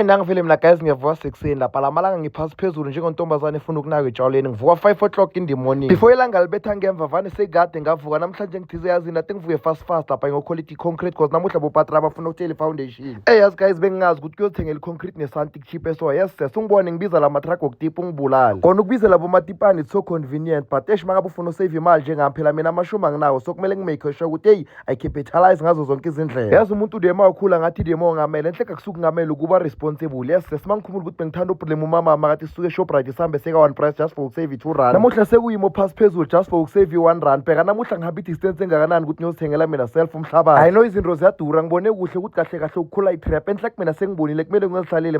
Nangivele mina guys ngiyavuka sekuseni lapha lamalanga ngiphasi phezulu njengontombazane efuna ukunaka etshalweni ngivuka 5 o'clock in the morning before ilanga libetha ngemva vane sekade ngavuka namhlanje ngithize yazini ati ngivuke fast lapha ngo-quality concrete cause namuhla bopatra bafuna ukutshela i-foundation. Yazi guys bengingazi ukuthi kuyothengela i-concrete nesantic cheap so yes ungibone ngibiza la matrack okutipa ungibulala kona ukubiza labo matipani it's so convenient but mangabe ufuna usave imali njengami phela mina amashumi anginawo so kumele ngimake sure ukuthi I capitalize ngazo zonke izindlela. Yazi umuntu demo wakhula ngathi demo ngamele enhle akusuku ngamele ukuba responsible. Yes simangikhumbula ukuthi bengithanda uproblem umama akathi suke Shoprite sihambe seka 1 price just for save 2 rand. Namuhla sekuyimo phasi phezulu just for save 1 rand. Phela namuhla ngihamba distance engakanani ukuthi ngiyozithengela mina self umhlabathi. I know izinto ziyadura ngibone kuhle ukuthi kahle ukukhula itrap enhle kumina sengibonile kumele ngizihlalele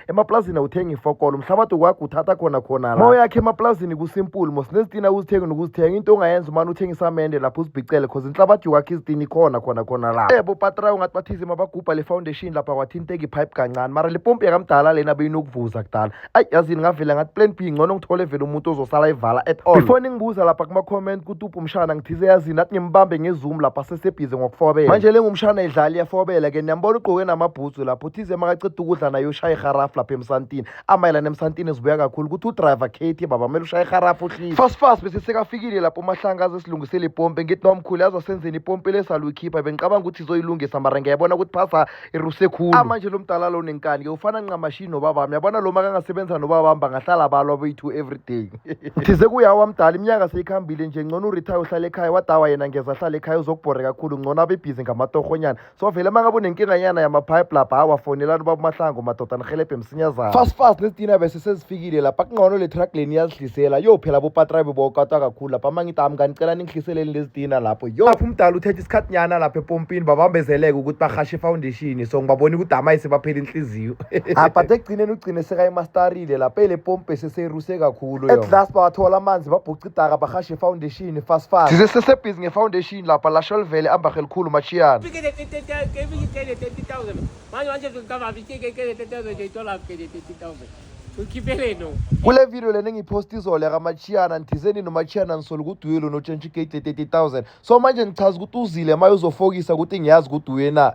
emaplazini awuthengi ifokolo umhlabathi kwakho uthatha khona la. Moya yakhe emaplazini kusimple mos nezitina uzithenga nokuzithenga into ongayenza manje uthengisa amende lapho uzibhicele cause inhlabathi kwakhe izidini khona la. Bo patra ungathi bathize mabagubha le foundation lapha kwathinteka ipipe kancane mara le pompi yakamdala lena beyinokuvuza kudala. Yazini ngavela ngathi plan B ngcono ngithole vele umuntu ozosala ivala at all. Before ningibuza lapha kuma comment ukuthi umshana ngithize yazini athi ngimbambe ngezoom lapha sesebhize ngokufobela manje lengumshana idlali yafobela ke niyambona ugqoke namabhutsu lapho uthize makaceda ukudla nayo ushaya iharafu lapha emsantini amayela nemsantini sibuya kakhulu ukuthi udriver Kate baba kumele ushaya iharafu uhlile fast bese sekafikile lapho mahlangaza esilungisele ipompi ngithi nomkhulu yazosenzeni ipompi lesaluyikhipha bengicabanga ukuthi izoyilungisa mara ngiyabona ukuthi phasa iruse khulu manje lo mdala lo nenkani ke ufana nqamashini nobaba wami yabona lo makangasebenza nobaba wami bangahlala balwa boyi2 every day. Thize kuyawa mdala iminyaka seyikhambile nje ngcono uretire uhlala ekhaya wadawa yena ngeza hlala ekhaya uzokubhore kakhulu ngcono abe busy ngamatohonyana so vele mangabe unenkinga nyana yamapipe lapha awafonelana baba mahlango madoda ngihelebhe msinyazana fast nezitina bese sezifikile lapha kungcono le truck leni yazihlisela yo phela bopatribe bokata kakhulu lapha mangita amkanicela ningihliseleni lezitina lapho yo lapho umdala uthethe isikhathi nyana lapha epompini babambezeleke ukuthi bahashe foundation so ngibabona ukuthi amayise baphela inhliziyo but ekugcineni ugcine seka emastarile lapha le pompe seseyiruse kakhulu yo at last bathola amanzi babhuca idaka bahashe foundation fast size sesebhizi ngefoundation lapha la sholvele ambahe likhulu machiyana kule video lena ngipost izolo yakamachiyana nithizeni nomachiyana nisolo ukuthi uyelo no change gate 30,000 so manje ngichaza ukuthi uzile maye uzofokisa ukuthi ngiyazi ukuthi uyena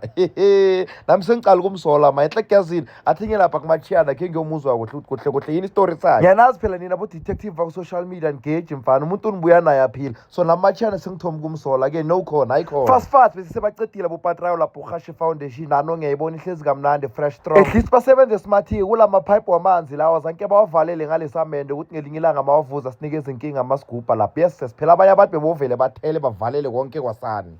nami sengicala kumsola mayenhle kuyazini athi ngelapha kumachiyana ke ngiyomuzwa kuhle yini story sakhe ngiyanazi phela nina bo detective ku social media engage mfana umuntu unibuya naye aphila so namachiyana sengithoma kumsola ke no khona ayikhona fast bese sebacedile bo patrayo lapho khashe foundation nano ngiyayibona ihlezi kamnandi fresh strong at least basebenze smart kula mapipe wamanzi lawa zanke bawavalele ngalesamende ukuthi ngelinye ilanga mawavuza sinikeze inkinga amasigupa lapha yes phela abanye abantu bebovele bathele bavalele konke kwasani.